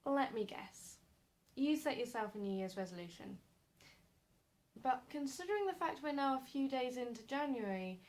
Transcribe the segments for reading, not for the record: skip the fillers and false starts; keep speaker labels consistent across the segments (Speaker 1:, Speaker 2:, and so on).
Speaker 1: Let me guess. You set yourself a New Year's resolution. But considering the fact we're now a few days into January,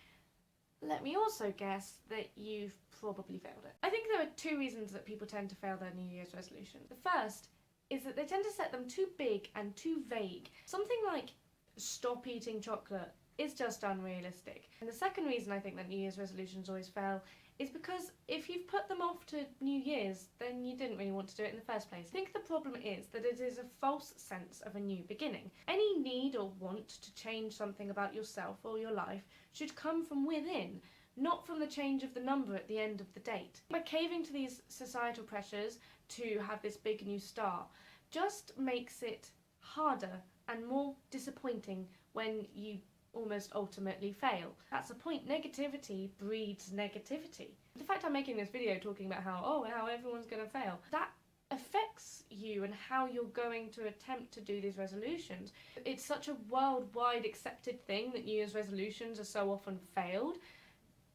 Speaker 1: let me also guess that you've probably failed it. I think there are two reasons that people tend to fail their New Year's resolutions. The first is that they tend to set them too big and too vague. Something like stop eating chocolate is just unrealistic. And the second reason I think that New Year's resolutions always fail is because if you've put them off to New Year's, then you didn't really want to do it in the first place. I think the problem is that it is a false sense of a new beginning. Any need or want to change something about yourself or your life should come from within, not from the change of the number at the end of the date. By caving to these societal pressures to have this big new start just makes it harder and more disappointing when you almost ultimately fail. That's the point. Negativity breeds negativity. The fact I'm making this video talking about how everyone's gonna fail, that affects you and how you're going to attempt to do these resolutions. It's such a worldwide accepted thing that New Year's resolutions are so often failed.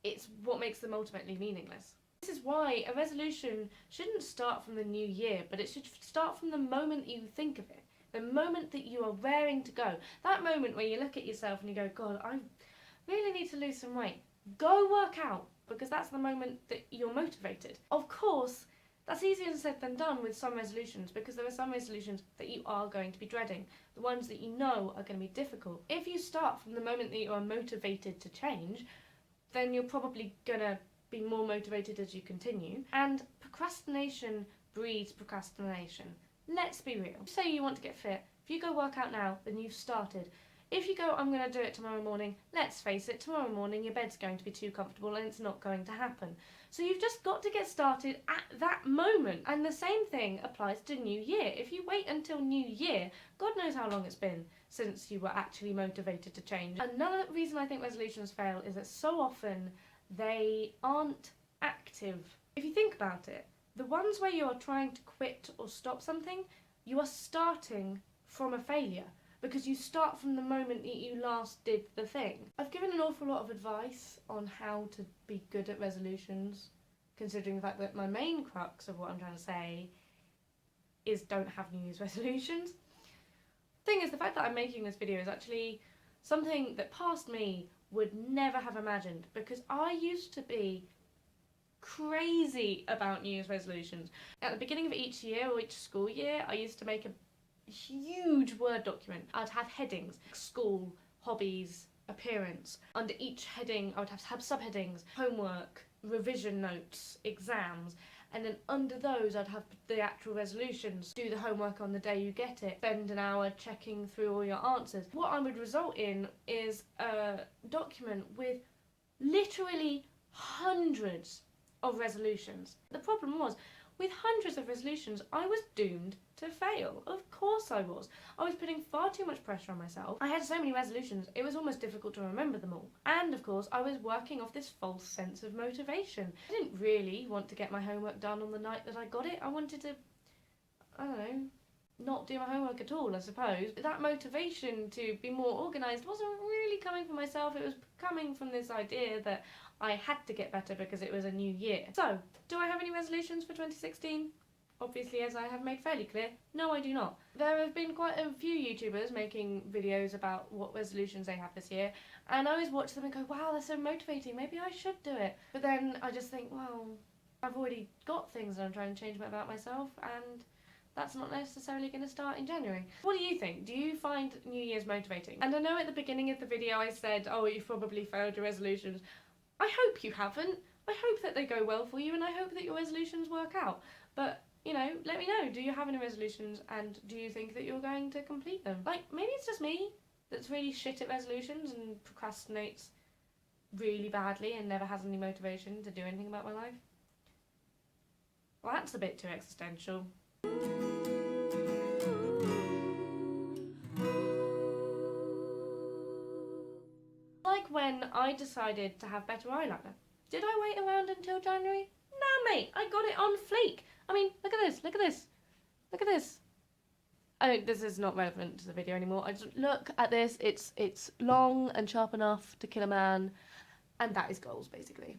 Speaker 1: It's what makes them ultimately meaningless. This is why a resolution shouldn't start from the new year, but it should start from the moment that you think of it. The moment that you are raring to go. That moment where you look at yourself and you go, God, I really need to lose some weight. Go work out, because that's the moment that you're motivated. Of course, that's easier said than done with some resolutions, because there are some resolutions that you are going to be dreading. The ones that you know are going to be difficult. If you start from the moment that you are motivated to change, then you're probably going to be more motivated as you continue. And procrastination breeds procrastination. Let's be real. Say you want to get fit. If you go work out now, then you've started. If you go, I'm going to do it tomorrow morning, let's face it, tomorrow morning your bed's going to be too comfortable and it's not going to happen. So you've just got to get started at that moment. And the same thing applies to New Year. If you wait until New Year, God knows how long it's been since you were actually motivated to change. Another reason I think resolutions fail is that so often they aren't active. If you think about it, the ones where you are trying to quit or stop something, you are starting from a failure, because you start from the moment that you last did the thing. I've given an awful lot of advice on how to be good at resolutions, considering the fact that my main crux of what I'm trying to say is don't have New Year's resolutions. The thing is, the fact that I'm making this video is actually something that past me would never have imagined, because I used to be crazy about New Year's resolutions. At the beginning of each year or each school year, I used to make a huge Word document. I'd have headings: school, hobbies, appearance. Under each heading I would have subheadings: homework, revision notes, exams, and then under those I'd have the actual resolutions. Do the homework on the day you get it, spend an hour checking through all your answers. What I would result in is a document with literally hundreds of resolutions. The problem was, with hundreds of resolutions, I was doomed to fail. Of course I was. I was putting far too much pressure on myself. I had so many resolutions, it was almost difficult to remember them all. And of course, I was working off this false sense of motivation. I didn't really want to get my homework done on the night that I got it. I wanted to, I don't know, not do my homework at all, I suppose. But that motivation to be more organised wasn't really coming from myself. It was coming from this idea that I had to get better because it was a new year. So, do I have any resolutions for 2016? Obviously, as I have made fairly clear, no, I do not. There have been quite a few YouTubers making videos about what resolutions they have this year, and I always watch them and go, wow, they're so motivating, maybe I should do it. But then I just think, well, I've already got things that I'm trying to change about myself, and that's not necessarily going to start in January. What do you think? Do you find New Year's motivating? And I know at the beginning of the video I said, oh, you've probably failed your resolutions. I hope you haven't. I hope that they go well for you, and I hope that your resolutions work out. But, you know, let me know. Do you have any resolutions, and do you think that you're going to complete them? Like, maybe it's just me that's really shit at resolutions and procrastinates really badly and never has any motivation to do anything about my life. Well, that's a bit too existential. Like when I decided to have better eyeliner. Did I wait around until January? Nah, mate, I got it on fleek. I mean, look at this, look at this, look at this. Oh, this is not relevant to the video anymore. I just look at this, it's long and sharp enough to kill a man, and that is goals, basically.